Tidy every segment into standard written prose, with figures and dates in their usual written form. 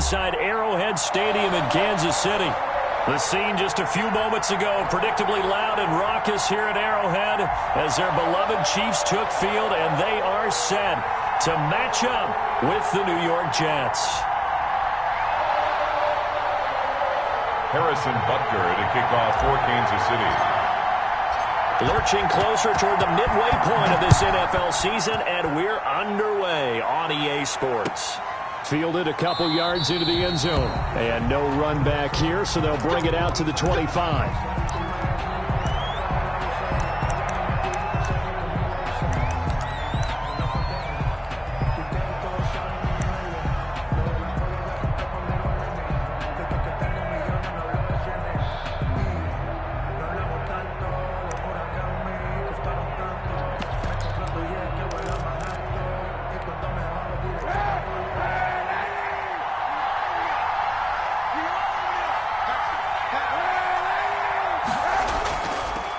inside Arrowhead Stadium in Kansas City. The scene just a few moments ago, predictably loud and raucous here at Arrowhead as their beloved Chiefs took field, and they are set to match up with the New York Jets. Harrison Butker to kick off for Kansas City. Lurching closer toward the midway point of this NFL season, and we're underway on EA Sports. Fielded a couple yards into the end zone. And no run back here, so they'll bring it out to the 25.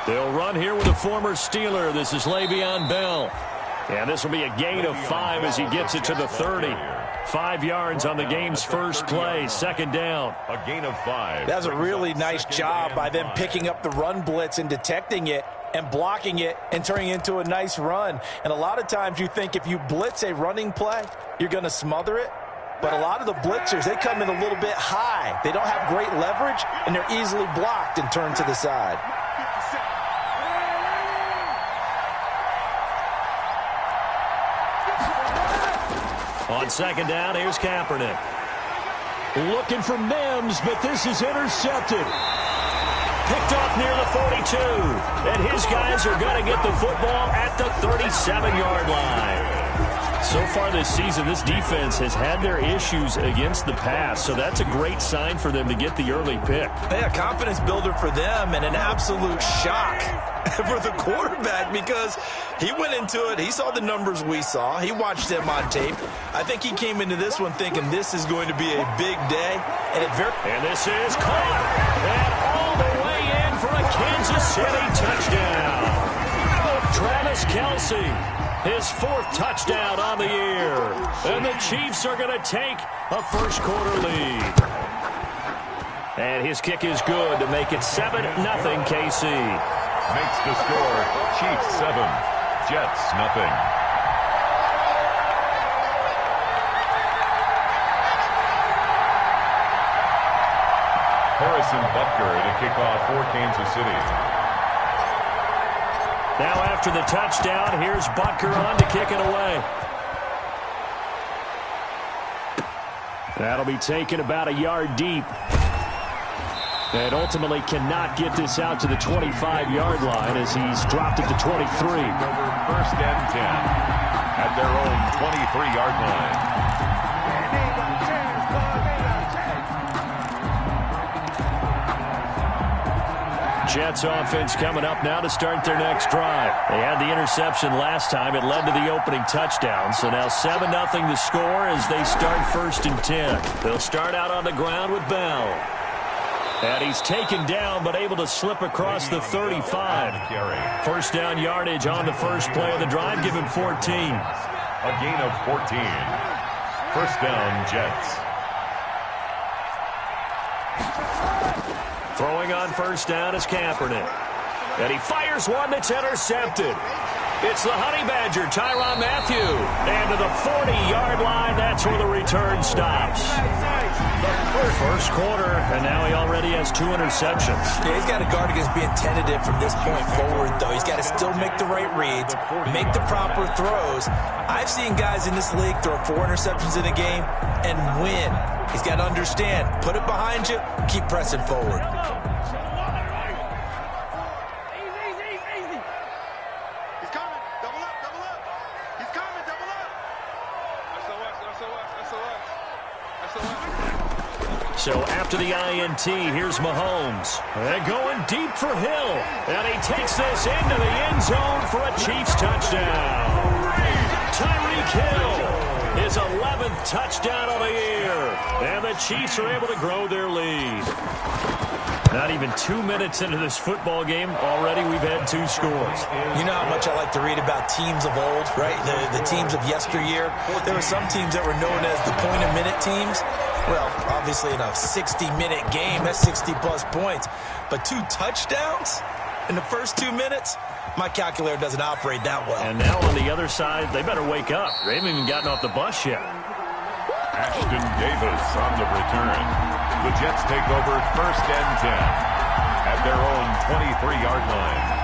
They'll run here with a former Steeler. This is Le'Veon Bell. And this will be a gain of 5 as he gets it to the 30. 5 yards on the game's first play. Second down. A gain of 5. That's a really nice job by them picking up the run blitz and detecting it and blocking it and turning it into a nice run. And a lot of times you think if you blitz a running play, you're going to smother it. But a lot of the blitzers, they come in a little bit high. They don't have great leverage, and they're easily blocked and turned to the side. On second down, here's Kaepernick. Looking for Mims, but this is intercepted. Picked off near the 42. And his guys are going to get the football at the 37-yard line. So far this season, this defense has had their issues against the pass, so that's a great sign for them to get the early pick. Yeah, confidence builder for them and an absolute shock for the quarterback because he went into it. He saw the numbers we saw. He watched them on tape. I think he came into this one thinking this is going to be a big day. And this is caught. And all the way in for a Kansas City touchdown. Travis Kelce. His 4th touchdown on the year. And the Chiefs are going to take a first-quarter lead. And his kick is good to make it 7-0 KC. Makes the score Chiefs 7, Jets 0. Harrison Butker to kick off for Kansas City. Now after the touchdown, here's Butker on to kick it away. That'll be taken about a yard deep. And ultimately cannot get this out to the 25-yard line as he's dropped it to 23. First and 10 at their own 23-yard line. Jets offense coming up now to start their next drive. They had the interception last time. It led to the opening touchdown. So now 7-0 to score as they start 1st and 10. They'll start out on the ground with Bell. And he's taken down but able to slip across the 35. First down yardage on the first play of the drive. Give him 14. A gain of 14. First down, Jets. Throwing on first down is Kaepernick. And he fires one that's intercepted. It's the Honey Badger, Tyrann Mathieu. And to the 40-yard line, that's where the return stops. First quarter, and now he already has 2 interceptions. Yeah, he's got to guard against being tentative from this point forward, though. He's got to still make the right reads, make the proper throws. I've seen guys in this league throw 4 interceptions in a game and win. He's got to understand, put it behind you, keep pressing forward. So after the INT, here's Mahomes. And going deep for Hill. And he takes this into the end zone for a Chiefs touchdown. Tyreek Hill, his 11th touchdown of the year. And the Chiefs are able to grow their lead. Not even 2 minutes into this football game, already we've had 2 scores. You know how much I like to read about teams of old, right? The teams of yesteryear. There were some teams that were known as the point-a-minute teams. Well, obviously in a 60-minute game, that's 60-plus points. But 2 touchdowns in the first 2 minutes? My calculator doesn't operate that well. And now on the other side, they better wake up. They haven't even gotten off the bus yet. Ashton Davis on the return. The Jets take over 1st and 10 at their own 23-yard line.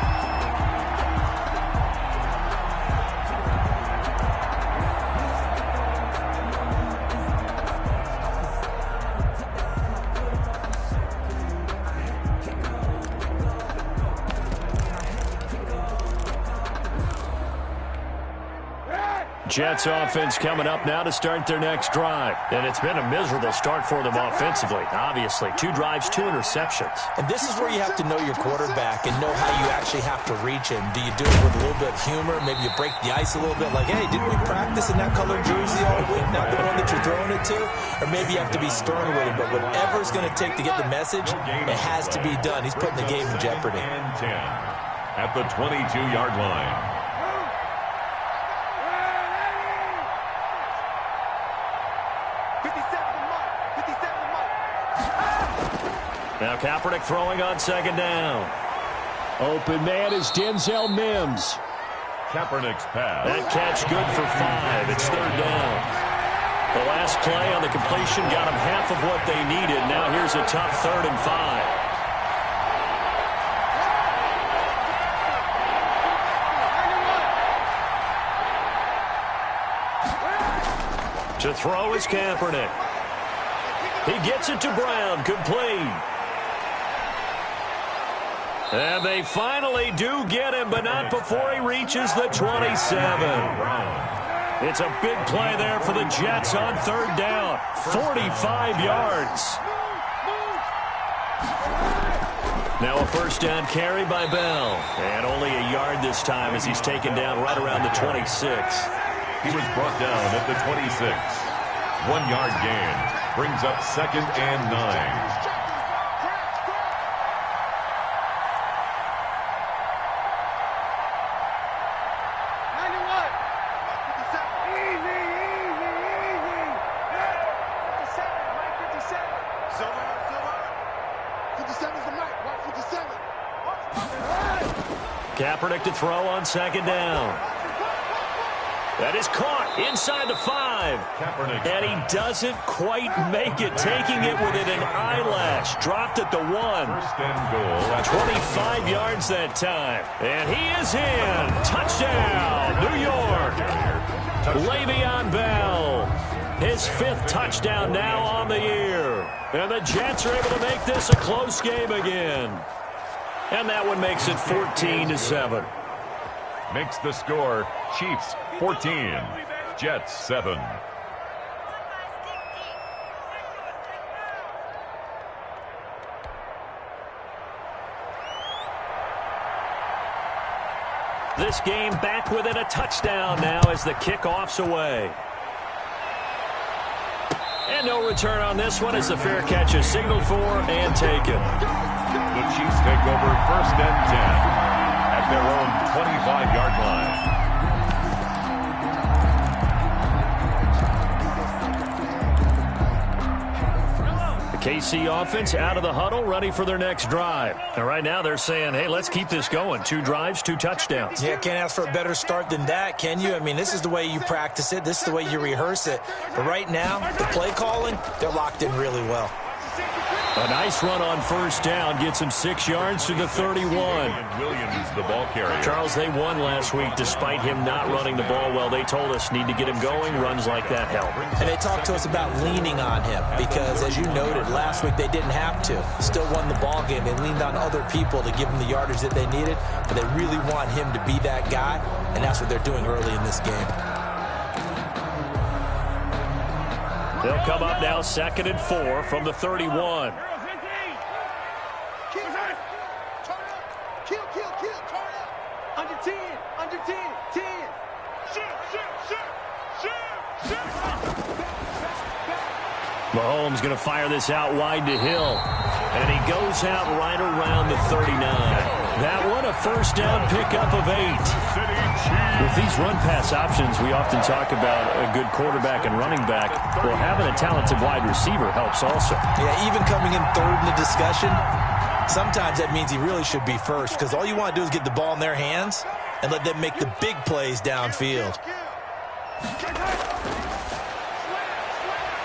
Jets offense coming up now to start their next drive. And it's been a miserable start for them offensively, obviously. 2 drives, 2 interceptions. And this is where you have to know your quarterback and know how you actually have to reach him. Do you do it with a little bit of humor? Maybe you break the ice a little bit like, hey, didn't we practice in that colored jersey all week, not the one that you're throwing it to? Or maybe you have to be stern with him. But whatever it's going to take to get the message, it has to be done. He's putting the game in jeopardy. And 10 at the 22-yard line. Now Kaepernick throwing on 2nd down. Open man is Denzel Mims. Kaepernick's pass. That catch good for 5. It's 3rd down. The last play on the completion got them half of what they needed. Now here's a tough 3rd and 5. To throw is Kaepernick. He gets it to Brown, complete. And they finally do get him, but not before he reaches the 27. It's a big play there for the Jets on 3rd down. 45 yards. Now a 1st down carry by Bell. And only a yard this time as he's taken down right around the 26. He was brought down at the 26. 1-yard gain. Brings up 2nd and 9. Kaepernick to throw on 2nd down. That is caught inside the 5. Kaepernick. And he doesn't quite make it, taking it within an eyelash. Dropped at the 1. 1st and goal. 25 yards that time. And he is in. Touchdown, New York. Le'Veon Bell. His 5th touchdown now on the year. And the Jets are able to make this a close game again. And that one makes it 14-7. Makes the score Chiefs 14, Jets 7. This game back within a touchdown now as the kickoff's away. And no return on this one as the fair catch is signaled for and taken. The Chiefs take over 1st and 10 at their own 25-yard line. KC offense out of the huddle, ready for their next drive. And right now they're saying, hey, let's keep this going. 2 drives, 2 touchdowns. Yeah, can't ask for a better start than that, can you? I mean, this is the way you practice it. This is the way you rehearse it. But right now, the play calling, they're locked in really well. A nice run on 1st down. Gets him 6 yards to the 31. Williams, the ball carrier. Charles, they won last week despite him not running the ball well. They told us need to get him going. Runs like that help. And they talked to us about leaning on him because, as you noted, last week they didn't have to. Still won the ball game. They leaned on other people to give them the yardage that they needed, but they really want him to be that guy, and that's what they're doing early in this game. They'll come up now 2nd and 4 from the 31. Mahomes going to fire this out wide to Hill. And he goes out right around the 39. That one a first down pickup of 8. With these run-pass options, we often talk about a good quarterback and running back. Well, having a talented wide receiver helps also. Yeah, even coming in third in the discussion, sometimes that means he really should be first, because all you want to do is get the ball in their hands and let them make the big plays downfield.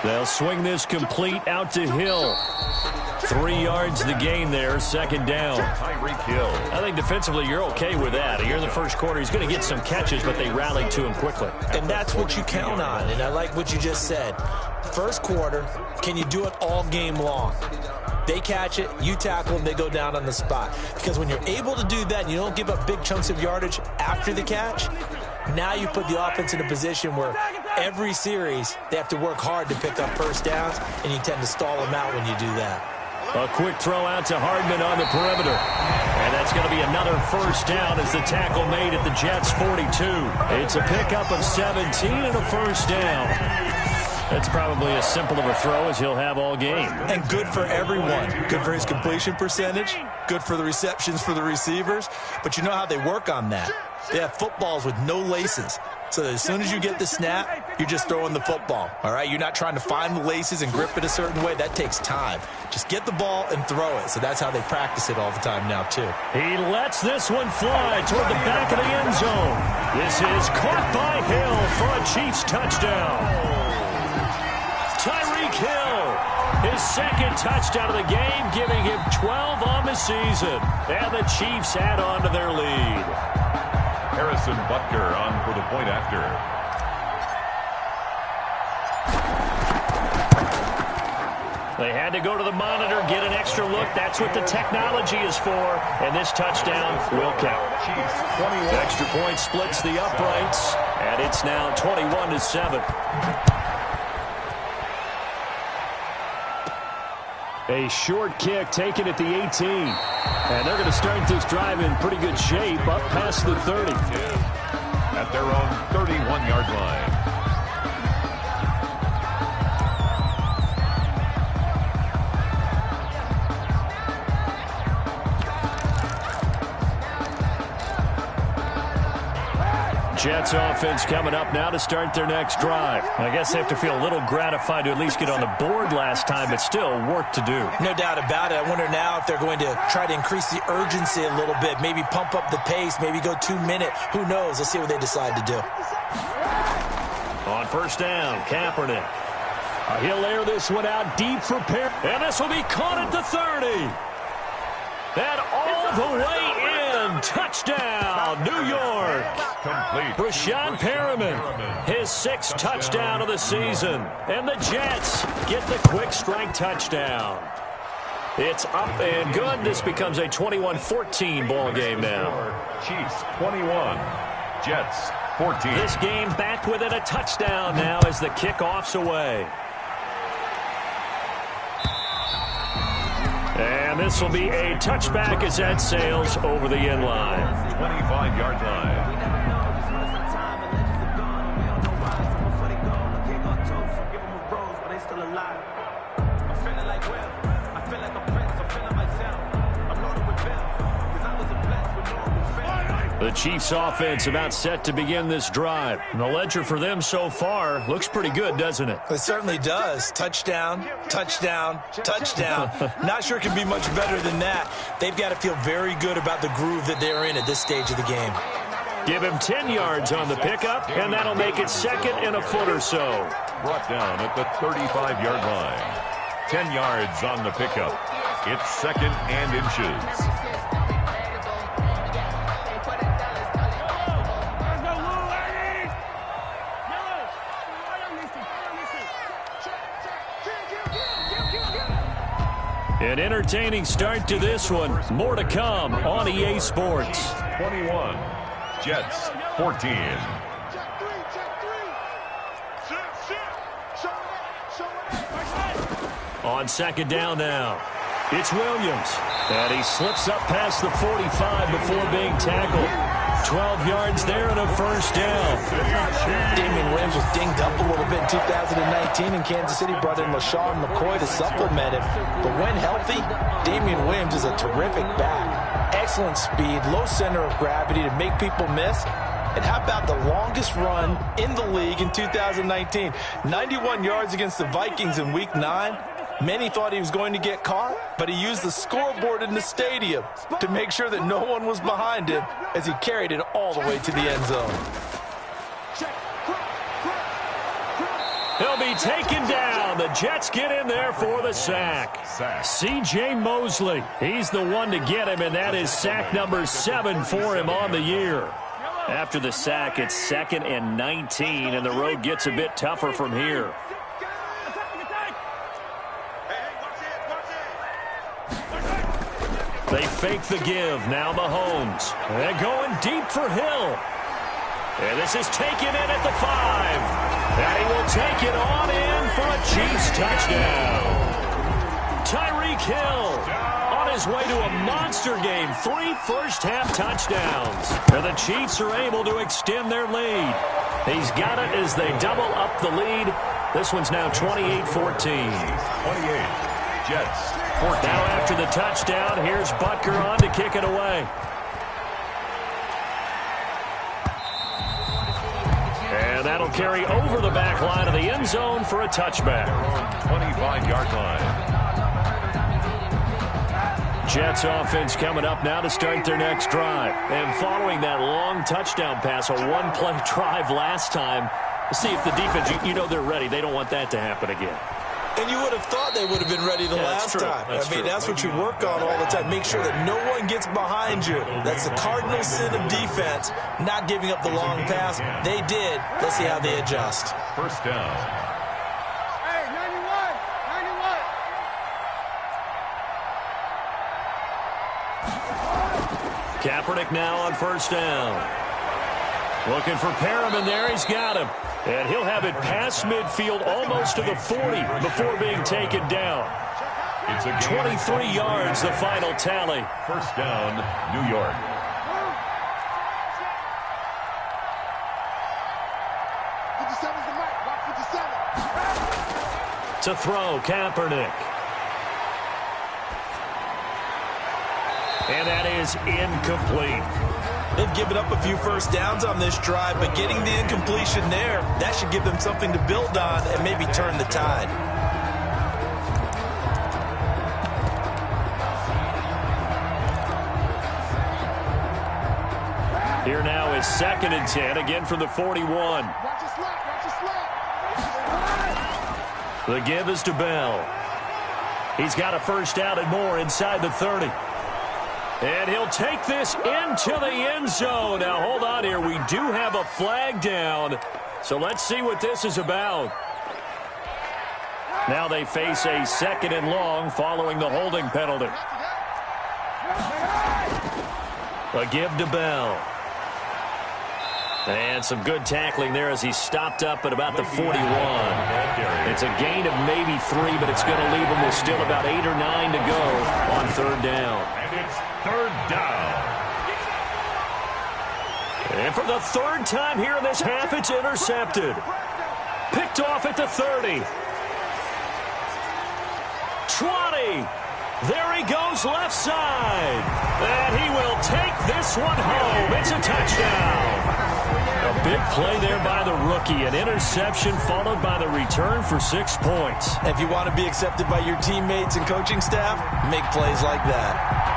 They'll swing this complete out to Hill. 3 yards the gain there, second down. I think defensively you're okay with that. Here in the first quarter, he's going to get some catches, but they rallied to him quickly. And that's what you count on, and I like what you just said. First quarter, can you do it all game long? They catch it, you tackle them, they go down on the spot. Because when you're able to do that and you don't give up big chunks of yardage after the catch, now you put the offense in a position where every series they have to work hard to pick up first downs, and you tend to stall them out when you do that. A quick throw out to Hardman on the perimeter. And that's going to be another first down as the tackle made at the Jets' 42. It's a pickup of 17 and a first down. That's probably as simple of a throw as he'll have all game. And good for everyone. Good for his completion percentage. Good for the receptions for the receivers. But you know how they work on that. They have footballs with no laces. So that as soon as you get the snap, you're just throwing the football. All right? You're not trying to find the laces and grip it a certain way. That takes time. Just get the ball and throw it. So that's how they practice it all the time now, too. He lets this one fly toward the back of the end zone. This is caught by Hill for a Chiefs touchdown. Tyreek Hill, his second touchdown of the game, giving him 12 on the season. And the Chiefs add on to their lead. Harrison Butker on for the point after. They had to go to the monitor, get an extra look. That's what the technology is for. And this touchdown will count. The extra point splits the uprights, and it's now 21-7. A short kick taken at the 18. And they're going to start this drive in pretty good shape, up past the 30. At their own 31-yard line. Jets offense coming up now to start their next drive. I guess they have to feel a little gratified to at least get on the board last time, but still work to do. No doubt about it. I wonder now if they're going to try to increase the urgency a little bit, maybe pump up the pace, maybe go 2 minute. Who knows? Let's see what they decide to do. On first down, Kaepernick. He'll air this one out deep for Perry. And this will be caught at the 30. And all the way in. Touchdown, New York. Complete. Rashad Perriman, his 6th touchdown of the season. And the Jets get the quick strike touchdown. It's up and good. This becomes a 21-14 ball game now. Chiefs 21, Jets 14. This game back within a touchdown now as the kickoff's away. And this will be a touchback as that sails over the end line. 25-yard line. The Chiefs offense about set to begin this drive. And the ledger for them so far looks pretty good, doesn't it? It certainly does. Touchdown, touchdown, touchdown. Not sure it can be much better than that. They've got to feel very good about the groove that they're in at this stage of the game. Give him 10 yards on the pickup, and that'll make it 2nd and a foot or so. Brought down at the 35-yard line. 10 yards on the pickup. It's 2nd and inches. An entertaining start to this one. More to come on EA Sports. 21, Jets 14. On 2nd down now. It's Williams. And he slips up past the 45 before being tackled. 12 yards there and a first down. Damian Williams was dinged up a little bit in 2019, and Kansas City brought in LaShawn McCoy to supplement him. But when healthy, Damian Williams is a terrific back. excellent speed, low center of gravity to make people miss. And how about the longest run in the league in 2019? 91 yards against the Vikings in Week 9. Many thought he was going to get caught, but he used the scoreboard in the stadium to make sure that no one was behind him as he carried it all the way to the end zone. He'll be taken down. The Jets get in there for the sack. C.J. Mosley, he's the one to get him, and that is sack number 7 for him on the year. After the sack, it's 2nd and 19, and the road gets a bit tougher from here. They fake the give. Now Mahomes. They're going deep for Hill. And this is taken in at the 5. And he will take it on in for a Chiefs touchdown. Tyreek Hill on his way to a monster game. 3 first-half touchdowns. And the Chiefs are able to extend their lead. He's got it as they double up the lead. This one's now 28-14. 28. Jets. 14. Now after the touchdown, here's Butker on to kick it away. And that'll carry over the back line of the end zone for a touchback. 25-yard line. Jets offense coming up now to start their next drive. And following that long touchdown pass, a one-play drive last time, see if the defense, you know they're ready. They don't want that to happen again. And you would have thought they would have been ready the last time. That's what you work on all the time. Make sure that no one gets behind you. That's the cardinal sin of defense, not giving up the long pass. They did. Let's see how they adjust. First down. Hey, 91. Kaepernick now on first down. Looking for Perriman there. He's got him. And he'll have it past midfield almost to the 40 before being taken down. It's a 23 yards, the final tally. First down, New York. To throw, Kaepernick. And that is incomplete. They've given up a few first downs on this drive, but getting the incompletion there, that should give them something to build on and maybe turn the tide. Here now is 2nd and 10, again from the 41. The give is to Bell. He's got a first down and more inside the 30. And he'll take this into the end zone. Now, hold on here. We do have a flag down. So let's see what this is about. Now they face a 2nd and long following the holding penalty. A give to Bell. And some good tackling there as he stopped up at about the 41. It's a gain of maybe 3, but it's going to leave him with still about 8 or 9 to go on 3rd down. And it's 3rd down. And for the 3rd time here in this half, it's intercepted. Picked off at the 30. 20. There he goes left side. And he will take this one home. It's a touchdown. A big play there by the rookie. An interception followed by the return for 6 points. If you want to be accepted by your teammates and coaching staff, make plays like that.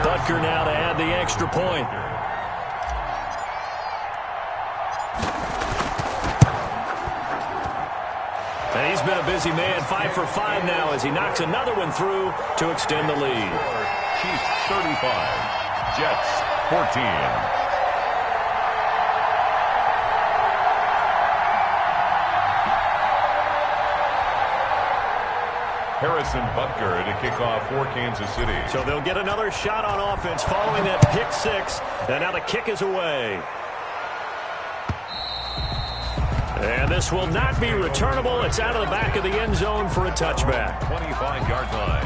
Butker now to add the extra point. And he's been a busy man, 5 for 5 now as he knocks another one through to extend the lead. Chiefs 35, Jets 14. Harrison Butker to kick off for Kansas City. So they'll get another shot on offense following that pick 6. And now the kick is away. And this will not be returnable. It's out of the back of the end zone for a touchback. 25-yard line.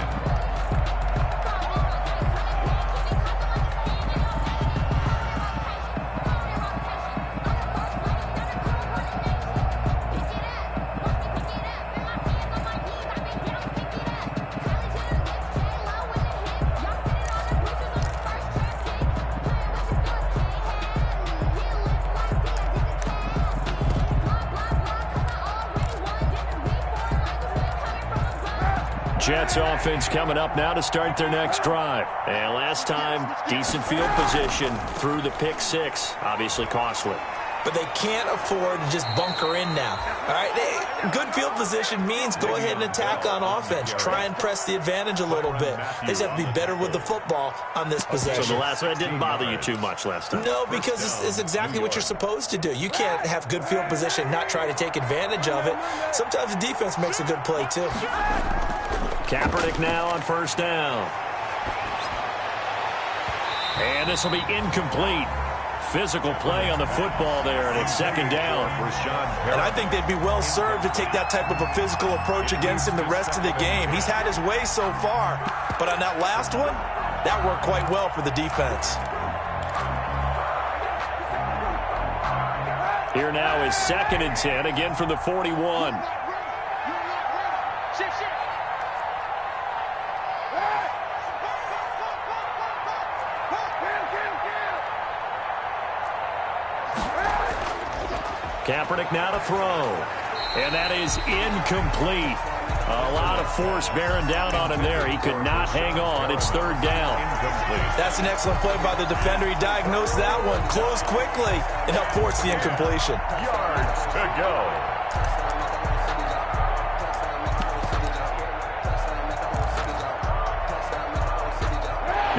Jets offense coming up now to start their next drive. And last time, decent field position through the pick six. Obviously costly. But they can't afford to just bunker in now. All right, good field position means go ahead and attack on offense. Try and press the advantage a little bit. They just have to be better with the football on this possession. So the last one didn't bother you too much last time? No, because it's exactly what you're supposed to do. You can't have good field position, not try to take advantage of it. Sometimes the defense makes a good play, too. Kaepernick now on first down. And this will be incomplete. Physical play on the football there, and it's second down. And I think they'd be well served to take that type of a physical approach against him the rest of the game. He's had his way so far, but on that last one, that worked quite well for the defense. Here now is 2nd and 10, again from the 41. Kaepernick now to throw. And that is incomplete. A lot of force bearing down on him there. He could not hang on. It's third down. That's an excellent play by the defender. He diagnosed that one, closed quickly, and helped force the incompletion. Yards to go.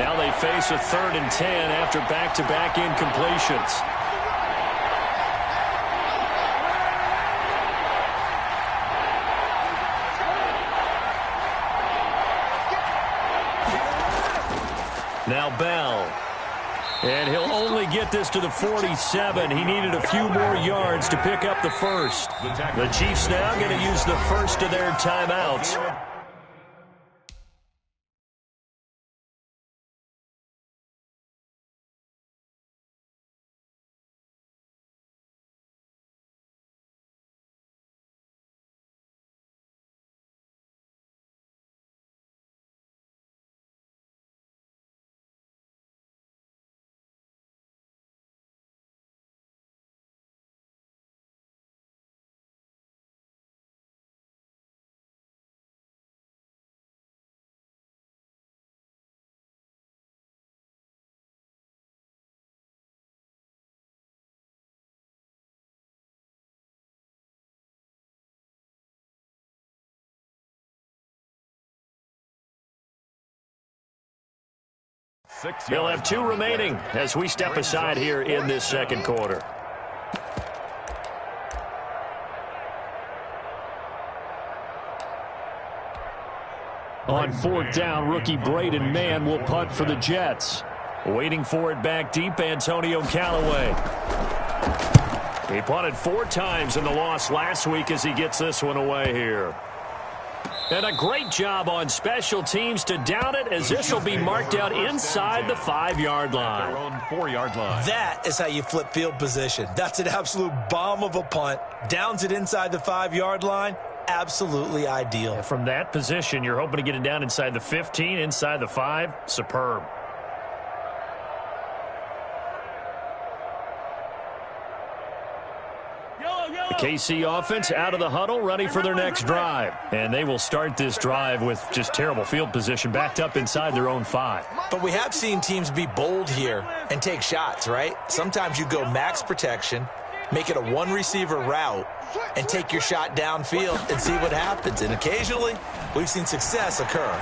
Now they face a 3rd and 10 after back-to-back incompletions. Now Bell. And he'll only get this to the 47. He needed a few more yards to pick up the first. The Chiefs now going to use the first of their timeouts. They'll have 2 remaining as we step aside here in this second quarter. On 4th down, rookie Braden Mann will punt for the Jets. Waiting for it back deep, Antonio Callaway. He punted 4 times in the loss last week as he gets this one away here. And a great job on special teams to down it, as this will be marked out inside the 5-yard line. Their own 4-yard line. That is how you flip field position. That's an absolute bomb of a punt. Downs it inside the 5-yard line. Absolutely ideal. And from that position, you're hoping to get it down inside the 15, inside the 5. Superb. The KC offense out of the huddle, ready for their next drive. And they will start this drive with just terrible field position, backed up inside their own 5. But we have seen teams be bold here and take shots, right? Sometimes you go max protection, make it a 1-receiver route, and take your shot downfield and see what happens. And occasionally, we've seen success occur.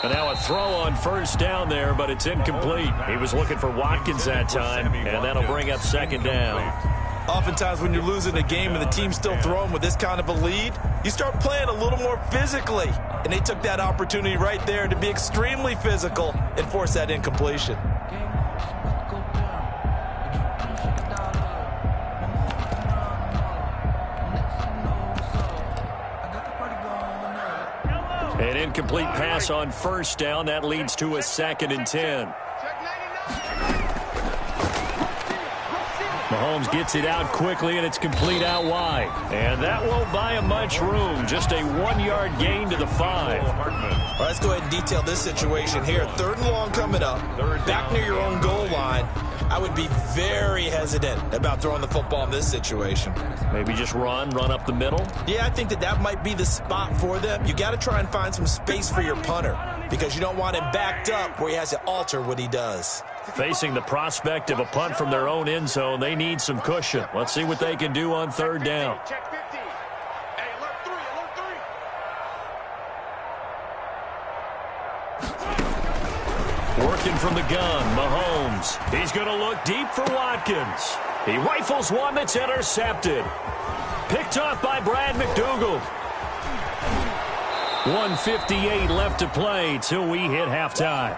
And now a throw on first down there, but it's incomplete. He was looking for Watkins that time, and that'll bring up second down. Oftentimes when you're losing a game and the team's still throwing with this kind of a lead, you start playing a little more physically. And they took that opportunity right there to be extremely physical and force that incompletion. An incomplete pass on first down. That leads to a 2nd and 10. Mahomes gets it out quickly, and it's complete out wide. And that won't buy him much room. Just a 1-yard gain to the 5. Well, let's go ahead and detail this situation here. 3rd and long coming up. Back near your own goal line. I would be very hesitant about throwing the football in this situation. Maybe just run up the middle? Yeah, I think that might be the spot for them. You got to try and find some space for your punter because you don't want him backed up where he has to alter what he does. Facing the prospect of a punt from their own end zone, they need some cushion. Let's see what they can do on third down. Check 50. Hey, alert 3, alert 3. Working from the gun, Mahomes. He's going to look deep for Watkins. He rifles one that's intercepted. Picked off by Brad McDougald. 1:58 left to play till we hit halftime.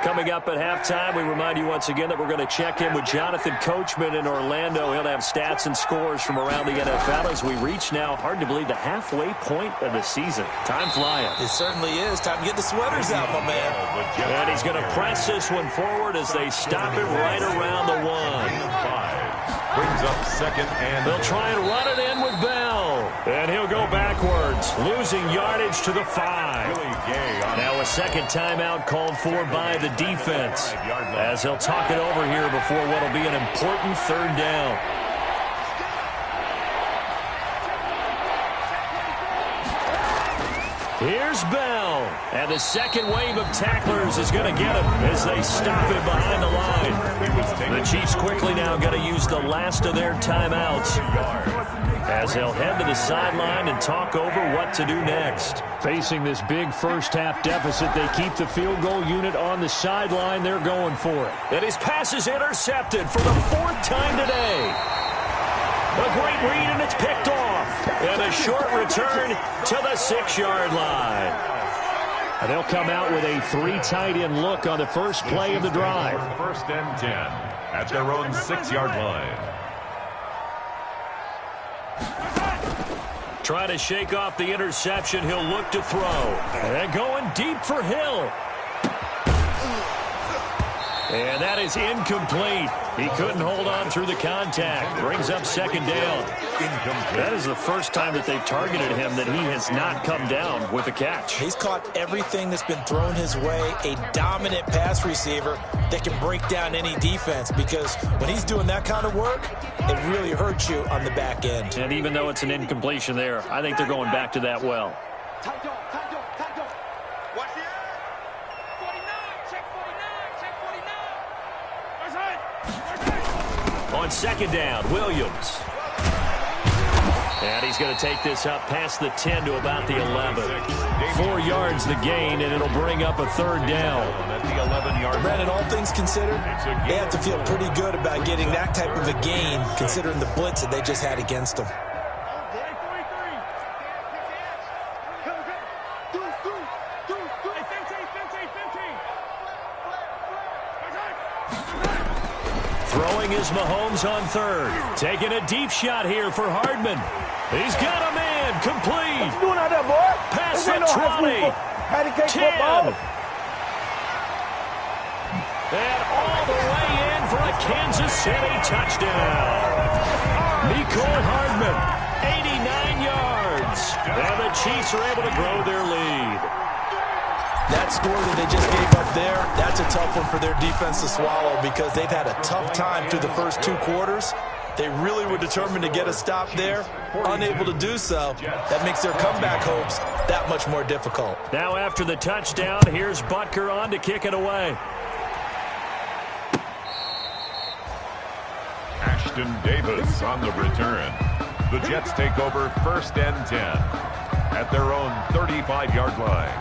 Coming up at halftime, we remind you once again that we're going to check in with Jonathan Coachman in Orlando. He'll have stats and scores from around the NFL as we reach now, hard to believe, the halfway point of the season. Time flying. It certainly is. Time to get the sweaters out, my man. And he's going to press this one forward as they stop it right around the 1. Brings up second and They'll try and run it in with Bell. And he'll go backwards, losing yardage to the 5. Now a second timeout called for by the defense as he'll talk it over here before what will be an important third down. Here's Bell, and the second wave of tacklers is going to get him as they stop it behind the line. The Chiefs quickly now going to use the last of their timeouts as they'll head to the sideline and talk over what to do next. Facing this big first-half deficit, they keep the field goal unit on the sideline. They're going for it. And his pass is intercepted for the 4th time today. A great read, and it's picked off. And a short return to the 6-yard line. And they'll come out with a 3 tight end look on the first play of the drive. First and 10 at their own 6-yard line. Trying to shake off the interception. He'll look to throw. And going deep for Hill. And that is incomplete. He couldn't hold on through the contact. Brings up second down. That is the first time that they've targeted him that he has not come down with a catch. He's caught everything that's been thrown his way. A dominant pass receiver that can break down any defense because when he's doing that kind of work, it really hurts you on the back end. And even though it's an incompletion there, I think they're going back to that well. Tight dog. Watch the 49. Check 49. Check 49. On second down, Williams. And he's going to take this up past the 10 to about the 11. 4 yards the gain, and it'll bring up a third down. At the 11-yard line. Brandon, all things considered, they have to feel pretty good about getting that type of a gain considering the blitz that they just had against them. Throwing is Mahomes on third. Taking a deep shot here for Hardman. He's got a man. Complete. What you doing out there, boy? Pass This ain't at no 20. handicap 10. football. And all the way in for a Kansas City touchdown. Nicole Hardman, 89 yards. And the Chiefs are able to grow their lead. That score that they just gave up there, that's a tough one for their defense to swallow because they've had a tough time through the first 2 quarters. They really were determined to get a stop there, unable to do so. That makes their comeback hopes that much more difficult. Now after the touchdown, here's Butker on to kick it away. Ashton Davis on the return. The Jets take over first and 10 at their own 35-yard line.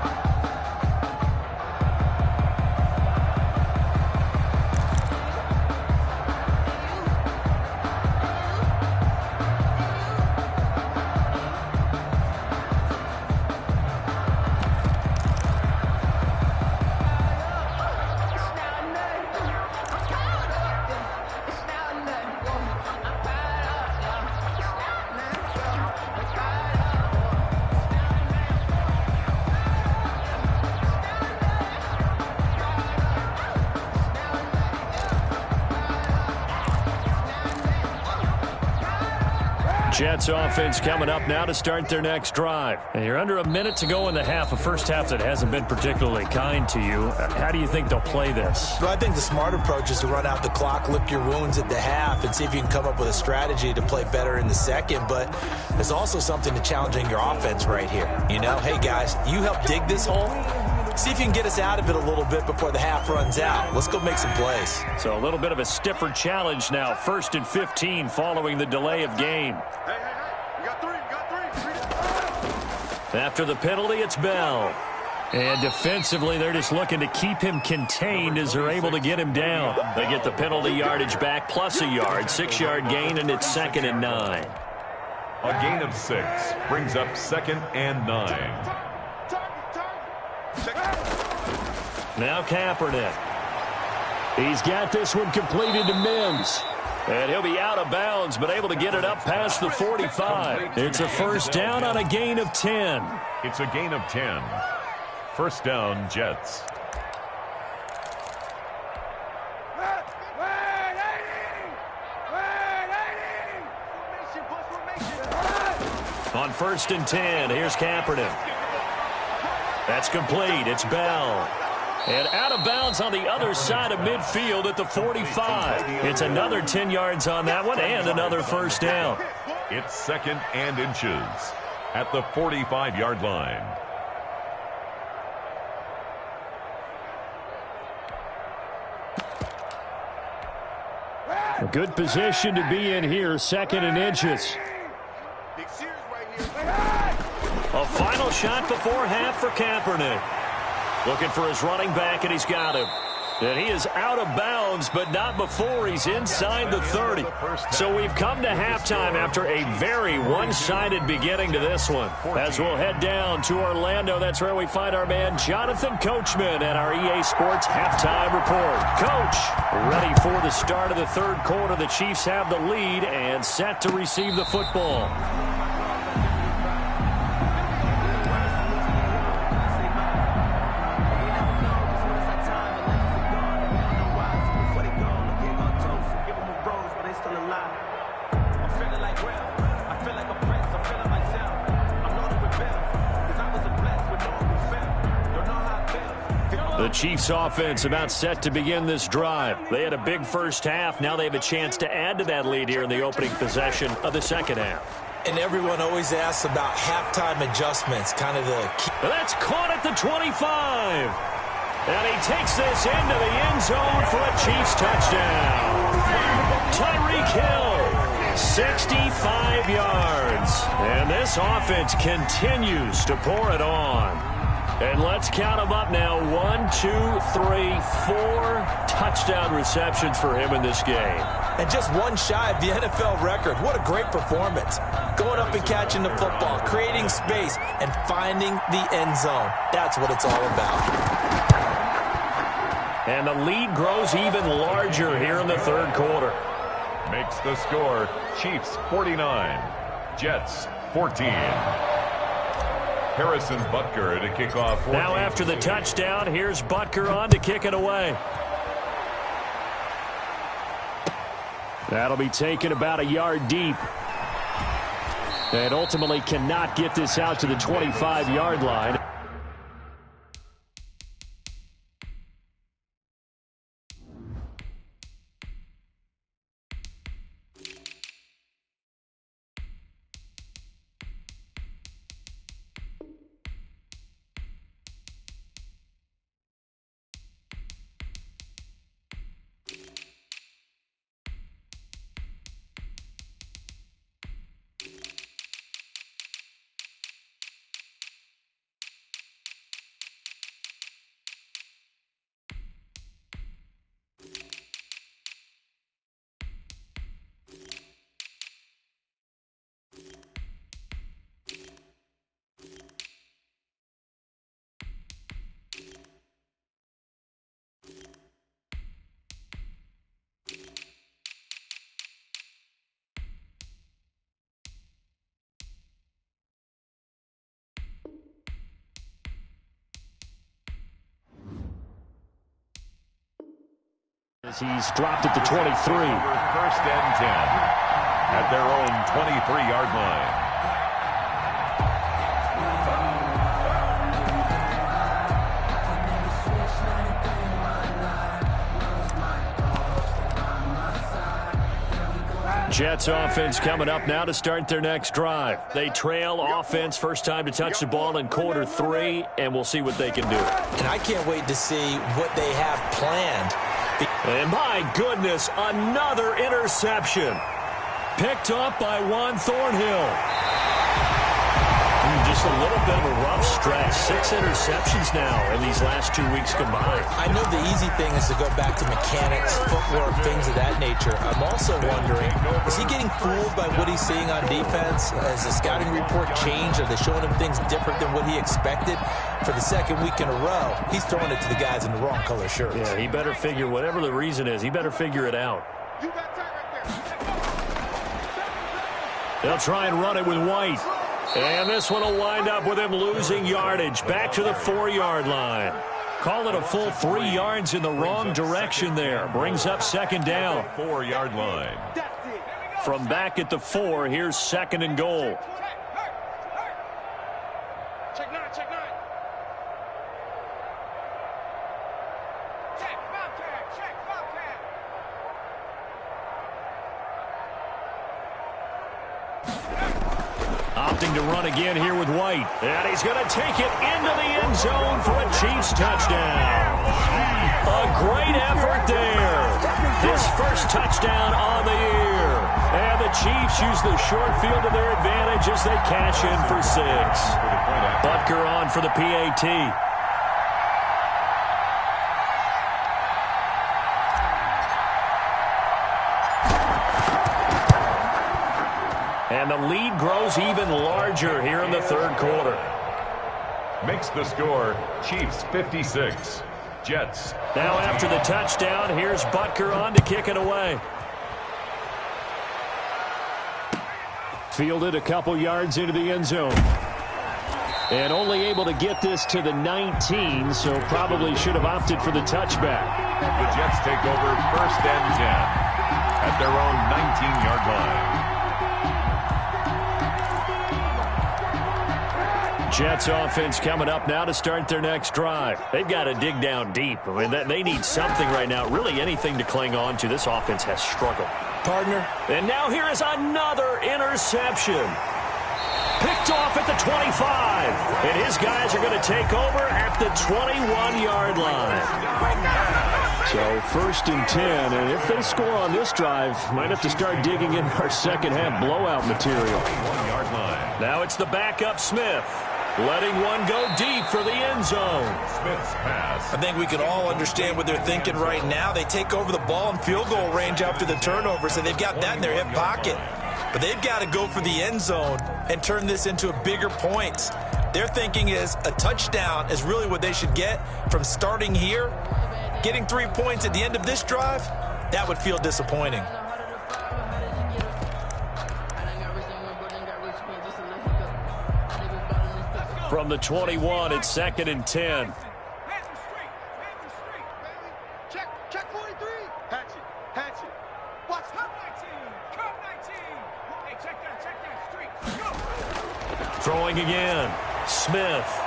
Jets offense coming up now to start their next drive. And you're under a minute to go in the half, a first half that hasn't been particularly kind to you. How do you think they'll play this? Well, I think the smart approach is to run out the clock, lick your wounds at the half, and see if you can come up with a strategy to play better in the second. But there's also something to challenging your offense right here. You know, hey, guys, you help dig this hole. See if you can get us out of it a little bit before the half runs out. Let's go make some plays. So a little bit of a stiffer challenge now. 1st and 15 following the delay of game. Hey, we got three. After the penalty, it's Bell. And defensively, they're just looking to keep him contained as they're able to get him down. They get the penalty yardage back plus a yard. 6-yard gain, and it's 2nd and 9. A gain of 6 brings up 2nd and 9. Now Kaepernick. He's got this one completed to Mims. And he'll be out of bounds, but able to get it up past the 45. It's a first down on a gain of 10. It's a gain of 10. First down, Jets. On 1st and 10, here's Kaepernick. That's complete. It's Bell. And out of bounds on the other side of midfield at the 45. It's another 10 yards on that one and another first down. It's 2nd and inches at the 45-yard line. A good position to be in here, 2nd and inches. A final shot before half for Kaepernick. Looking for his running back, and he's got him. And he is out of bounds, but not before he's inside the 30. So we've come to halftime after a very one-sided beginning to this one. As we'll head down to Orlando, that's where we find our man Jonathan Coachman at our EA Sports Halftime Report. Coach, ready for the start of the third quarter. The Chiefs have the lead and set to receive the football. The Chiefs offense about set to begin this drive. They had a big first half. Now they have a chance to add to that lead here in the opening possession of the second half. And everyone always asks about halftime adjustments, kind of the key. That's caught at the 25. And he takes this into the end zone for a Chiefs touchdown. Tyreek Hill, 65 yards. And this offense continues to pour it on. And let's count them up now. 1, 2, 3, 4 touchdown receptions for him in this game. And just one shy of the NFL record. What a great performance. Going up and catching the football, creating space, and finding the end zone. That's what it's all about. And the lead grows even larger here in the third quarter. Makes the score Chiefs 49, Jets 14. Harrison Butker to kick off. Now after the touchdown, here's Butker on to kick it away. That'll be taken about a yard deep. And ultimately cannot get this out to the 25-yard line. As he's dropped at the 23. First and 10. at their own 23-yard line. Jets offense coming up now to start their next drive. They trail offense, first time to touch the ball in quarter 3, and we'll see what they can do. And I can't wait to see what they have planned. And my goodness, another interception. Picked up by Juan Thornhill. Just a little bit of a rough stretch. 6 interceptions now in these last 2 weeks combined. I know the easy thing is to go back to mechanics, footwork, things of that nature. I'm also wondering, is he getting fooled by what he's seeing on defense? Has the scouting report changed? Are they showing him things different than what he expected? For the second week in a row, he's throwing it to the guys in the wrong color shirts. Yeah, he better figure, whatever the reason is, he better figure it out. They'll try and run it with White. And this one will wind up with him losing yardage. Back to the 4-yard line. Call it a full 3 yards in the wrong direction there. Brings up second down. 4-yard line. From back at the 4, here's second and goal. Check 9, check 9. Check, Bobcat, check, Bobcat. Opting to run again here with White. And he's going to take it into the end zone for a Chiefs touchdown. A great effort there. His first touchdown on the year. And the Chiefs use the short field to their advantage as they cash in for 6. Butker on for the PAT. And the lead grows even larger here in the third quarter. Makes the score Chiefs 56, Jets. Now after the touchdown, here's Butker on to kick it away. Fielded a couple yards into the end zone. And only able to get this to the 19, so probably should have opted for the touchback. The Jets take over first and 10 at their own 19-yard line. Jets offense coming up now to start their next drive. They've got to dig down deep. I mean, they need something right now, really anything to cling on to. This offense has struggled. Partner. And now here is another interception. Picked off at the 25. And his guys are going to take over at the 21-yard line. So first and 10, and if they score on this drive, might have to start digging in our second half blowout material. 1-yard line. Now it's the backup Smith. Letting one go deep for the end zone. Smith's pass. I think we can all understand what they're thinking right now. They take over the ball in field goal range after the turnover, so they've got that in their hip pocket. But they've got to go for the end zone and turn this into a bigger point. Their thinking is a touchdown is really what they should get from starting here. Getting 3 points at the end of this drive, that would feel disappointing. From the 21, it's second and 10. Check 43. Hatchet. Watch Cup 19. Cup 19. Hey, check that street. Go. Throwing again. Smith.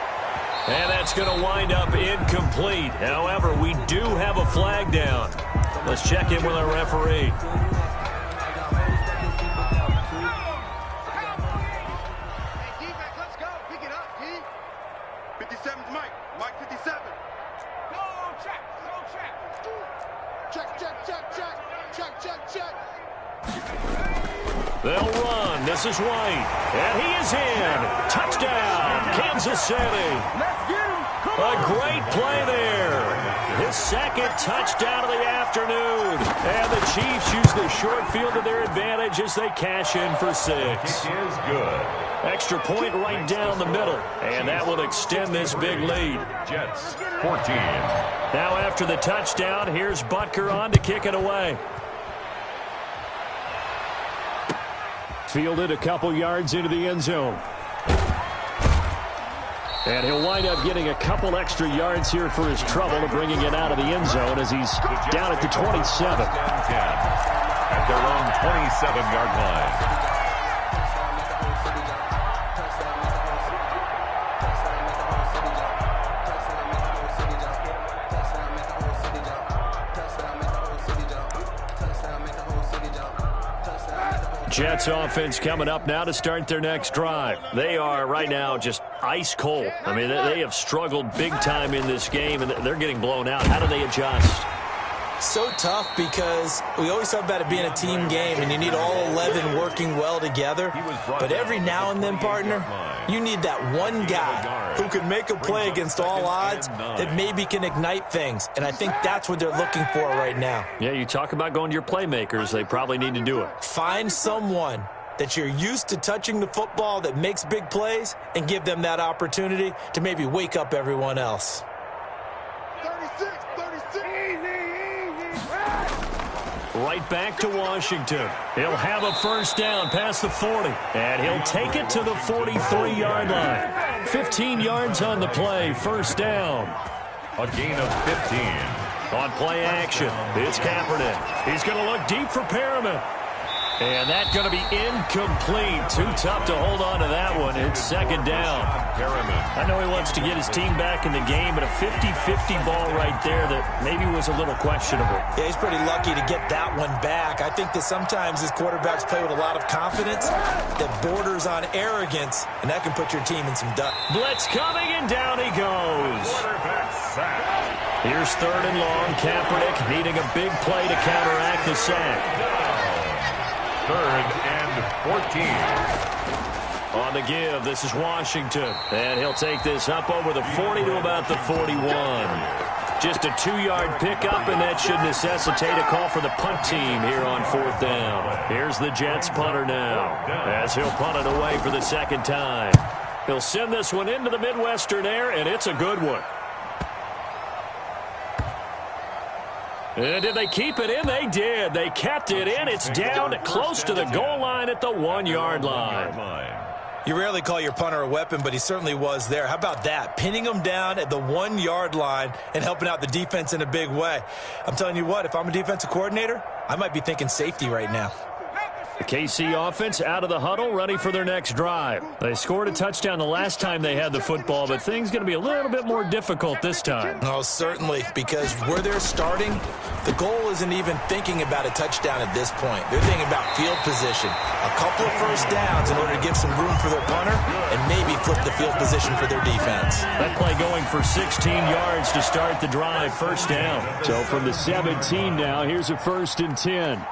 And that's going to wind up incomplete. However, we do have a flag down. Let's check in with our referee. They'll run. This is White. And he is in. Touchdown, Kansas City. A great play there. His second touchdown of the afternoon. And the Chiefs use the short field to their advantage as they cash in for 6. It is good. Extra point right down the middle. And that will extend this big lead. Jets 14. Now after the touchdown, here's Butker on to kick it away. Fielded a couple yards into the end zone. And he'll wind up getting a couple extra yards here for his trouble of bringing it out of the end zone as he's down at the 27. At at their own 27-yard line. Jets offense coming up now to start their next drive. They are right now just ice cold. I mean, they have struggled big time in this game, and they're getting blown out. How do they adjust? So tough because we always talk about it being a team game, and you need all 11 working well together. But every now and then, partner, you need that one guy who can make a play against all odds that maybe can ignite things. And I think that's what they're looking for right now. Yeah, you talk about going to your playmakers. They probably need to do it. Find someone that you're used to touching the football that makes big plays and give them that opportunity to maybe wake up everyone else. 36. Right back to Washington. He'll have a first down past the 40, and he'll take it to the 43-yard line. 15 yards on the play, first down. A gain of 15. On play action, it's Kaepernick. He's going to look deep for Perriman. And that's going to be incomplete. Too tough to hold on to that one. It's second down. I know he wants to get his team back in the game, but a 50-50 ball right there that maybe was a little questionable. Yeah, he's pretty lucky to get that one back. I think that sometimes his quarterbacks play with a lot of confidence that borders on arrogance, and that can put your team in some dust. Blitz coming, and down he goes. Quarterback sack. Here's third and long. Kaepernick needing a big play to counteract the sack. Third and 14. On the give, this is Washington. And he'll take this up over the 40 to about the 41. Just a 2-yard pickup, and that should necessitate a call for the punt team here on fourth down. Here's the Jets punter now, as he'll punt it away for the second time. He'll send this one into the Midwestern air, and it's a good one. And did they keep it in? They did. They kept it in. It's down close to the goal line at the 1-yard line. You rarely call your punter a weapon, but he certainly was there. How about that? Pinning him down at the 1-yard line and helping out the defense in a big way. I'm telling you what, if I'm a defensive coordinator, I might be thinking safety right now. The KC offense out of the huddle, ready for their next drive. They scored a touchdown the last time they had the football, but things going to be a little bit more difficult this time. Oh, certainly, because where they're starting, the goal isn't even thinking about a touchdown at this point. They're thinking about field position, a couple of first downs in order to give some room for their punter and maybe flip the field position for their defense. That play going for 16 yards to start the drive, first down. So from the 17 now, here's a 1st and 10.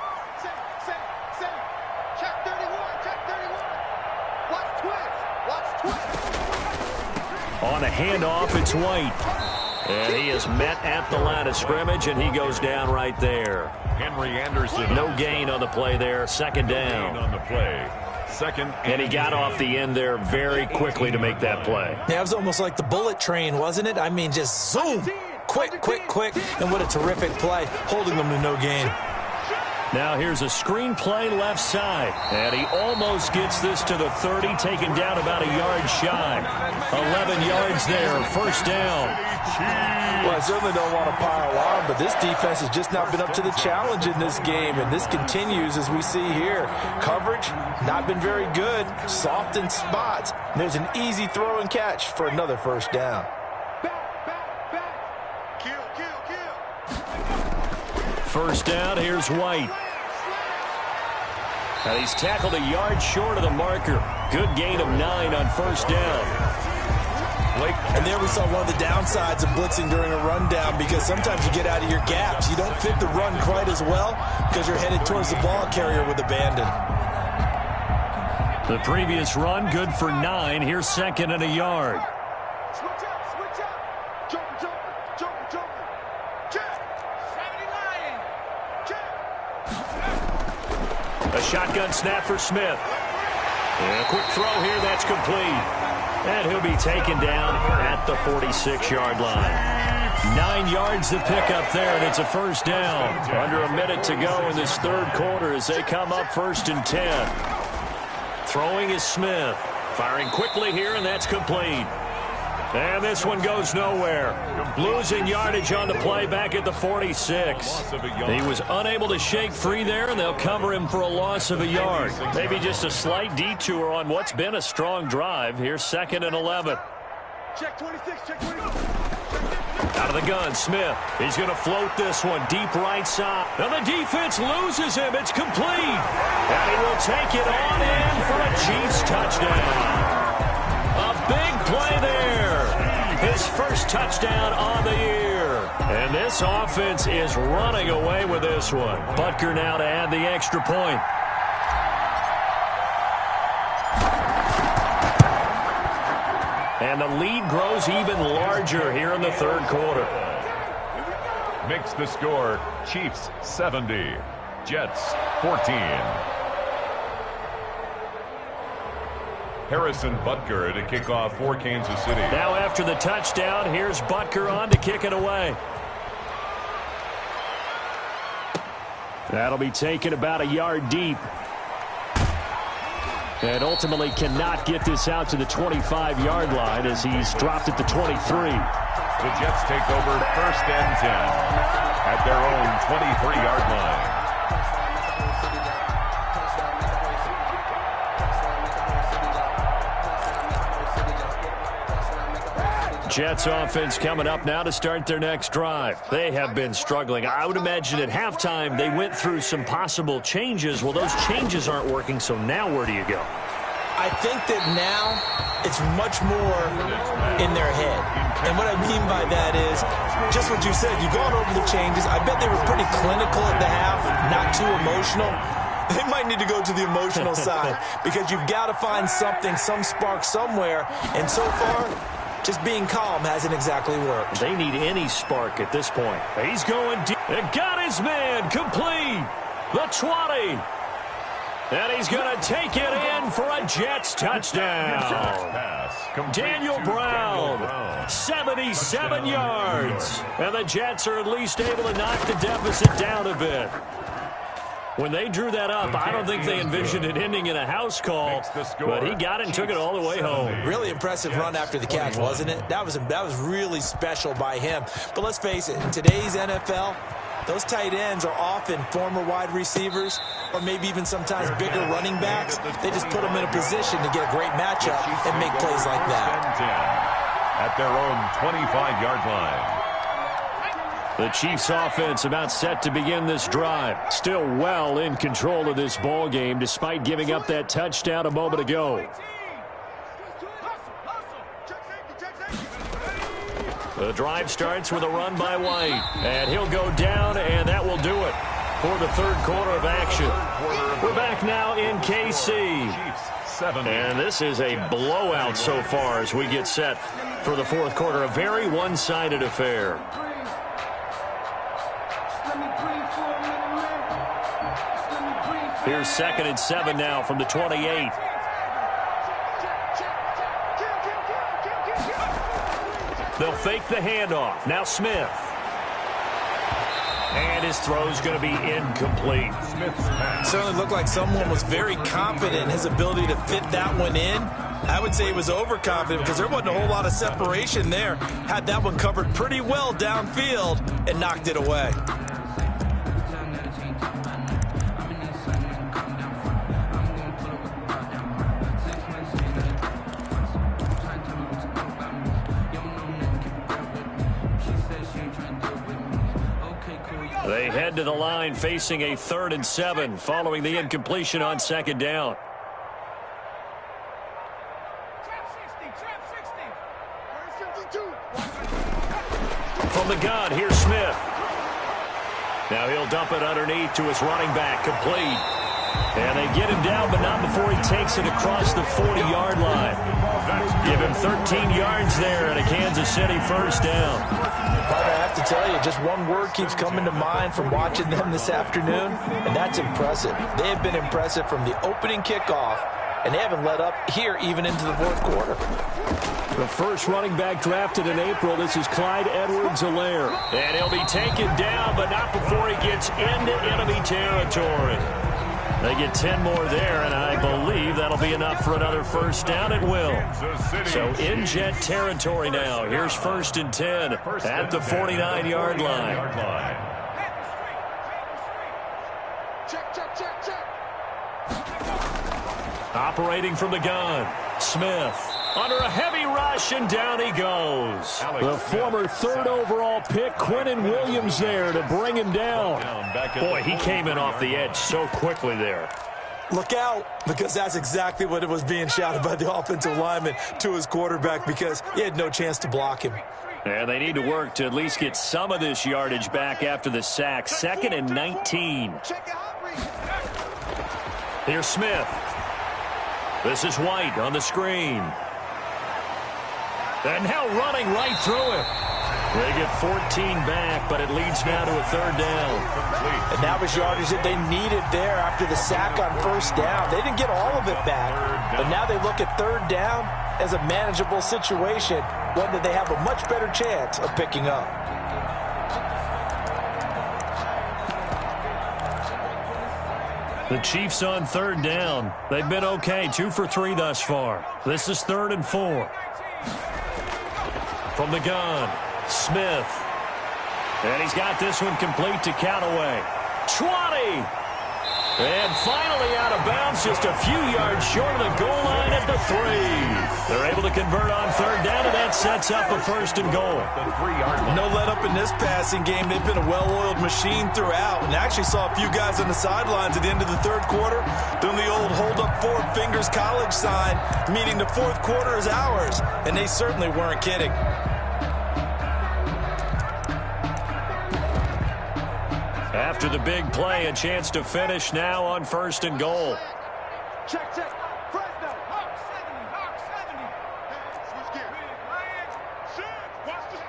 On a handoff, it's White. And he is met at the line of scrimmage, and he goes down right there. Henry Anderson. No gain on the play there, second down. On the play. Second and he got off the end there very quickly to make that play. Yeah, it was almost like the bullet train, wasn't it? I mean, just zoom. Quick. And what a terrific play, holding them to no gain. Now here's a screen play left side. And he almost gets this to the 30, taken down about a yard shy. 11 yards there, first down. Well, I certainly don't want to pile on, but this defense has just not been up to the challenge in this game, and this continues as we see here. Coverage, not been very good, soft in spots. And there's an easy throw and catch for another first down. First down, here's White. And he's tackled a yard short of the marker. Good gain of 9 on first down. And there we saw one of the downsides of blitzing during a rundown, because sometimes you get out of your gaps. You don't fit the run quite as well because you're headed towards the ball carrier with abandon. The previous run, good for 9. Here's second and a yard. Switch up. Jumper. Check. 79. Check. A shotgun snap for Smith. And a quick throw here, that's complete. And he'll be taken down at the 46-yard line. 9 yards to pick up there, and it's a first down. Under a minute to go in this third quarter as they come up 1st and 10. Throwing is Smith. Firing quickly here, and that's complete. And this one goes nowhere. Losing yardage on the play back at the 46. He was unable to shake free there, and they'll cover him for a loss of a yard. Maybe just a slight detour on what's been a strong drive. Here's 2nd and 11. Check 26, check 26. Out of the gun, Smith. He's going to float this one deep right side. Now the defense loses him. It's complete. And he will take it on in for a Chiefs touchdown. A big play there. His first touchdown on the year. And this offense is running away with this one. Butker now to add the extra point. And the lead grows even larger here in the third quarter. Makes the score Chiefs 70, Jets 14. Harrison Butker to kick off for Kansas City. Now after the touchdown, here's Butker on to kick it away. That'll be taken about a yard deep. And ultimately cannot get this out to the 25-yard line as he's dropped at the 23. The Jets take over 1st and 10 at their own 23-yard line. Jets offense coming up now to start their next drive. They have been struggling. I would imagine at halftime they went through some possible changes. Well, those changes aren't working, so now where do you go? I think that now it's much more in their head. And what I mean by that is just what you said. You've gone over the changes. I bet they were pretty clinical at the half, not too emotional. They might need to go to the emotional side because you've got to find something, some spark somewhere. And so far, just being calm hasn't exactly worked. They need any spark at this point. He's going deep. And got his man complete. The 20. And he's going to take it in for a Jets touchdown. Daniel Brown, 77 yards. And the Jets are at least able to knock the deficit down a bit. When they drew that up, I don't think they envisioned it ending in a house call, but he got it and took it all the way home. Really impressive run after the catch, wasn't it? That was really special by him. But let's face it, in today's NFL, those tight ends are often former wide receivers or maybe even sometimes bigger running backs. They just put them in a position to get a great matchup and make plays like that. At their own 25-yard line. The Chiefs offense about set to begin this drive. Still well in control of this ball game despite giving up that touchdown a moment ago. The drive starts with a run by White. And he'll go down, and that will do it for the third quarter of action. We're back now in KC. And this is a blowout so far as we get set for the fourth quarter. A very one-sided affair. Here's 2nd and 7 now from the 28. They'll fake the handoff. Now Smith. And his throw's going to be incomplete. Certainly looked like someone was very confident in his ability to fit that one in. I would say he was overconfident because there wasn't a whole lot of separation there. Had that one covered pretty well downfield and knocked it away. They head to the line facing a 3rd and 7 following the incompletion on 2nd down. From the gun, here's Smith. Now he'll dump it underneath to his running back, complete. And they get him down, but not before he takes it across the 40-yard line. Give him 13 yards there and a Kansas City first down. I have to tell you, just one word keeps coming to mind from watching them this afternoon, and that's impressive. They have been impressive from the opening kickoff, and they haven't let up here even into the fourth quarter. The first running back drafted in April, this is Clyde Edwards-Helaire. And he'll be taken down, but not before he gets into enemy territory. They get 10 more there, and I believe that'll be enough for another first down. It will. So in Jet territory now. Here's 1st and 10 at the 49-yard line. Operating from the gun, Smith. Under a heavy rush, and down he goes. The former 3rd overall pick, Quinnen Williams, there to bring him down. Boy, he came in off the edge so quickly there. Look out, because that's exactly what it was being shouted by the offensive lineman to his quarterback, because he had no chance to block him. And they need to work to at least get some of this yardage back after the sack. 2nd and 19. Here's Smith. This is White on the screen. And now running right through it. They get 14 back, but it leads now to a 3rd down. And that was yardage that they needed there after the sack on 1st down. They didn't get all of it back, but now they look at 3rd down as a manageable situation, one that they have a much better chance of picking up. The Chiefs on 3rd down. They've been okay, 2 for 3 thus far. This is 3rd and 4. From the gun, Smith. And he's got this one complete to Callaway. 20! And finally out of bounds, just a few yards short of the goal line at the 3. They're able to convert on 3rd down, and that sets up a 1st and goal. No let up in this passing game. They've been a well-oiled machine throughout, and actually saw a few guys on the sidelines at the end of the 3rd quarter doing the old hold up 4 fingers college sign, meaning the 4th quarter is ours, and they certainly weren't kidding. After the big play, a chance to finish now on 1st and goal. Check. Fresno. Hawk 70. Hawk 70. Switch gear. Watch this.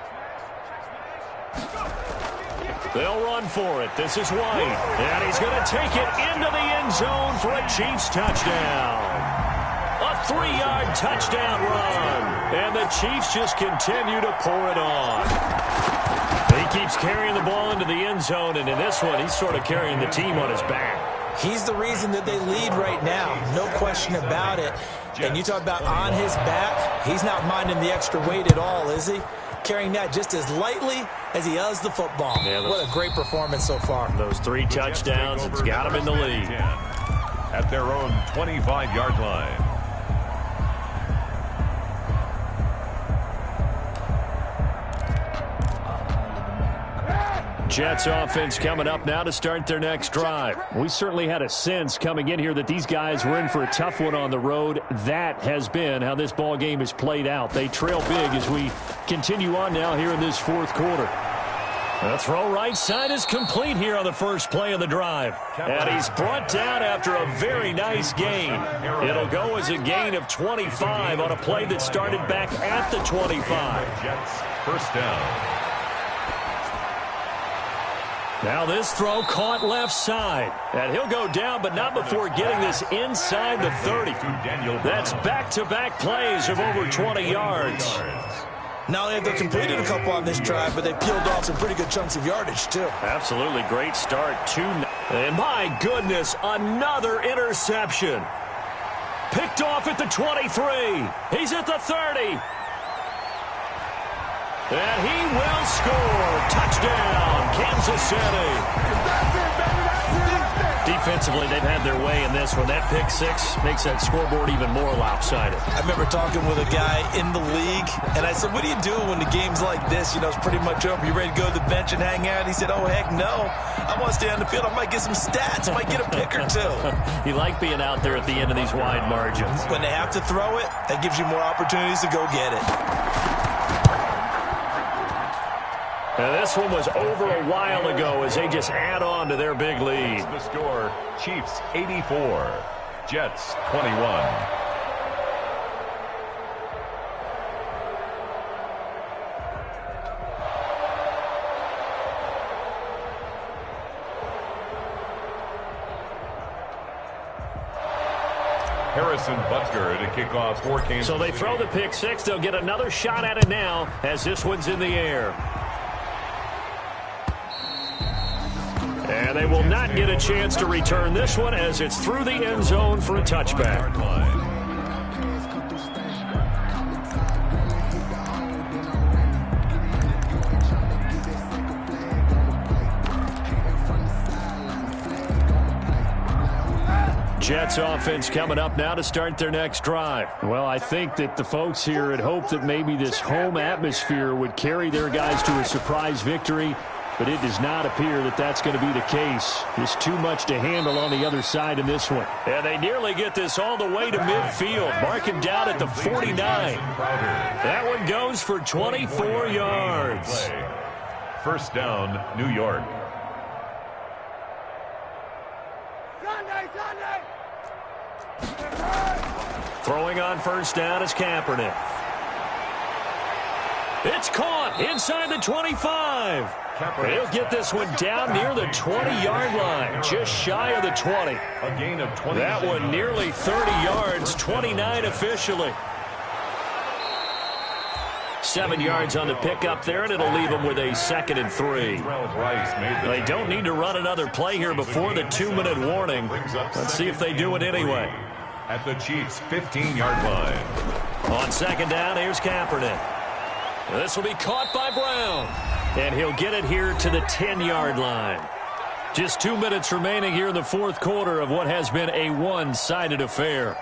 They'll run for it. This is White. And he's going to take it into the end zone for a Chiefs touchdown. A 3-yard touchdown run. And the Chiefs just continue to pour it on. He keeps carrying the ball into the end zone, and in this one, he's sort of carrying the team on his back. He's the reason that they lead right now, no question about it. And you talk about on his back, he's not minding the extra weight at all, is he? Carrying that just as lightly as he does the football. Yeah, what a great performance so far. Those 3 touchdowns, it's got him in the lead. At their own 25-yard line. Jets offense coming up now to start their next drive. We certainly had a sense coming in here that these guys were in for a tough one on the road. That has been how this ball game has played out. They trail big as we continue on now here in this 4th quarter. The throw right side is complete here on the first play of the drive. And he's brought down after a very nice gain. It'll go as a gain of 25 on a play that started back at the 25. Jets, 1st down. Now this throw caught left side. And he'll go down, but not before getting this inside the 30. That's back-to-back plays of over 20 yards. Not only have they completed a couple on this drive, but they peeled off some pretty good chunks of yardage, too. Absolutely great start. And my goodness, another interception. Picked off at the 23. He's at the 30. And he will score. Touchdown, Kansas City. Defensively, they've had their way in this one. That pick 6 makes that scoreboard even more lopsided. I remember talking with a guy in the league, and I said, what do you do when the game's like this? You know, it's pretty much over. You ready to go to the bench and hang out? He said, oh, heck no. I want to stay on the field. I might get some stats. I might get a pick or 2. You like being out there at the end of these wide margins. When they have to throw it, that gives you more opportunities to go get it. And this one was over a while ago as they just add on to their big lead. The score, Chiefs 84, Jets 21. Harrison Butker to kick off for Kansas So they throw the pick 6. They'll get another shot at it now as this one's in the air. And they will not get a chance to return this one as it's through the end zone for a touchback. Jets offense coming up now to start their next drive. Well, I think that the folks here had hoped that maybe this home atmosphere would carry their guys to a surprise victory, but it does not appear that that's going to be the case. There's too much to handle on the other side in this one. And they nearly get this all the way to midfield, marking down at the 49. That one goes for 24 yards. First down, New York. Throwing on first down is Kaepernick. It's caught inside the 25. He'll get this one down near the 20-yard line, just shy of the 20. A gain of 20. That one nearly 30 yards, 29 officially. 7 yards on the pickup there, and it'll leave them with a 2nd and 3. They don't need to run another play here before the 2-minute warning. Let's see if they do it anyway. At the Chiefs' 15-yard line. On second down, here's Kaepernick. This will be caught by Brown. And he'll get it here to the 10-yard line. Just 2 minutes remaining here in the fourth quarter of what has been a one-sided affair.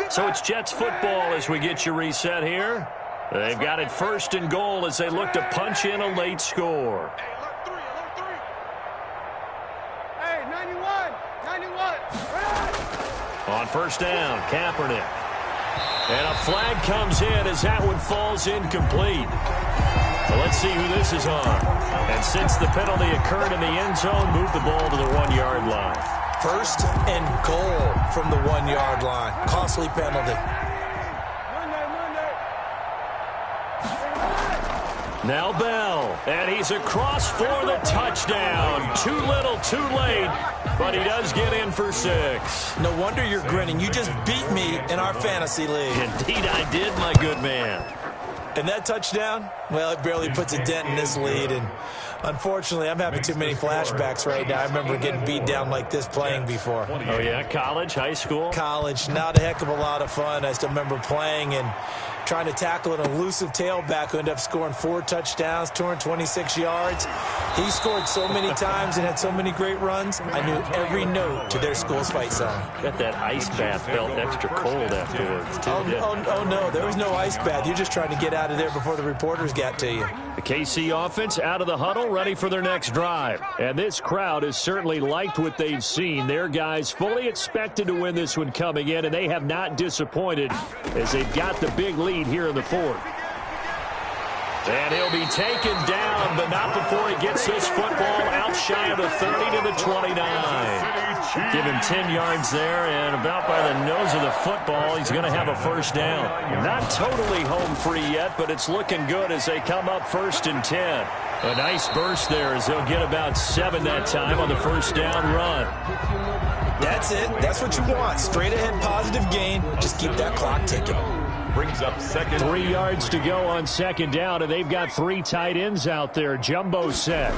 So it's Jets football as we get you reset here. They've got it 1st and goal as they look to punch in a late score. Hey, 91. On first down, Kaepernick. And a flag comes in as that one falls incomplete. Well, let's see who this is on. And since the penalty occurred in the end zone, move the ball to the 1-yard line. 1st and goal from the 1-yard line. Costly penalty. Now Bell, and he's across for the touchdown. Too little, too late, but he does get in for 6. No wonder you're grinning. You just beat me in our fantasy league. Indeed I did, my good man. And that touchdown, well, it barely puts a dent in this lead. And unfortunately, I'm having too many flashbacks right now. I remember getting beat down like this playing before. Oh, yeah? College, high school? College. Not a heck of a lot of fun. I still remember playing and trying to tackle an elusive tailback who ended up scoring 4 touchdowns, 226 yards. He scored so many times and had so many great runs. I knew every note to their school's fight song. Bet that ice bath felt extra cold afterwards, too. Oh, no, there was no ice bath. You're just trying to get out of there before the reporters got to you. The KC offense out of the huddle, ready for their next drive. And this crowd has certainly liked what they've seen. Their guys fully expected to win this one coming in, and they have not disappointed as they've got the big lead here in the fourth. And he'll be taken down, but not before he gets this football out shy of the 30 to the 29. Give him 10 yards there, and about by the nose of the football, he's going to have a first down. Not totally home free yet, but it's looking good as they come up 1st and 10. A nice burst there as they'll get about 7 that time on the first down run. That's it. That's what you want. Straight ahead positive gain. Just keep that clock ticking. Brings up 2nd. 3 yards to go on second down, and they've got 3 tight ends out there. Jumbo set.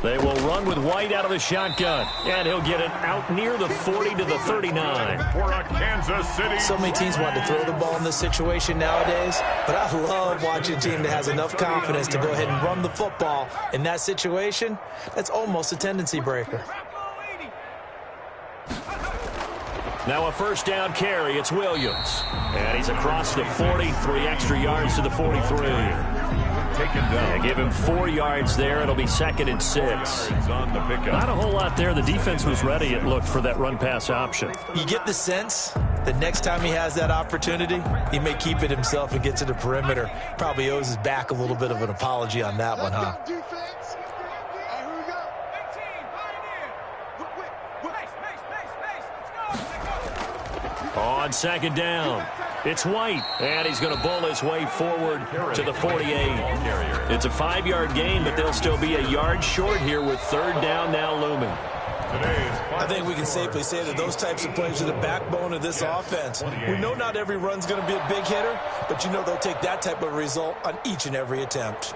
They will run with White out of the shotgun, and he'll get it out near the 40 to the 39. For a Kansas City. So many teams want to throw the ball in this situation nowadays, but I love watching a team that has enough confidence to go ahead and run the football in that situation. That's almost a tendency breaker. Now a first down carry. It's Williams. And he's across the 40, 3 extra yards to the 43. Taken down. Yeah, give him 4 yards there. It'll be 2nd and 6. On the pickup. Not a whole lot there. The defense was ready, it looked, for that run-pass option. You get the sense that next time he has that opportunity, he may keep it himself and get to the perimeter. Probably owes his back a little bit of an apology on that one, huh? On second down, it's White, and he's going to bull his way forward to the 48. It's a 5-yard gain, but they'll still be a yard short here with 3rd down now looming. I think we can safely say that those types of plays are the backbone of this offense. We know not every run's going to be a big hitter, but you know they'll take that type of result on each and every attempt.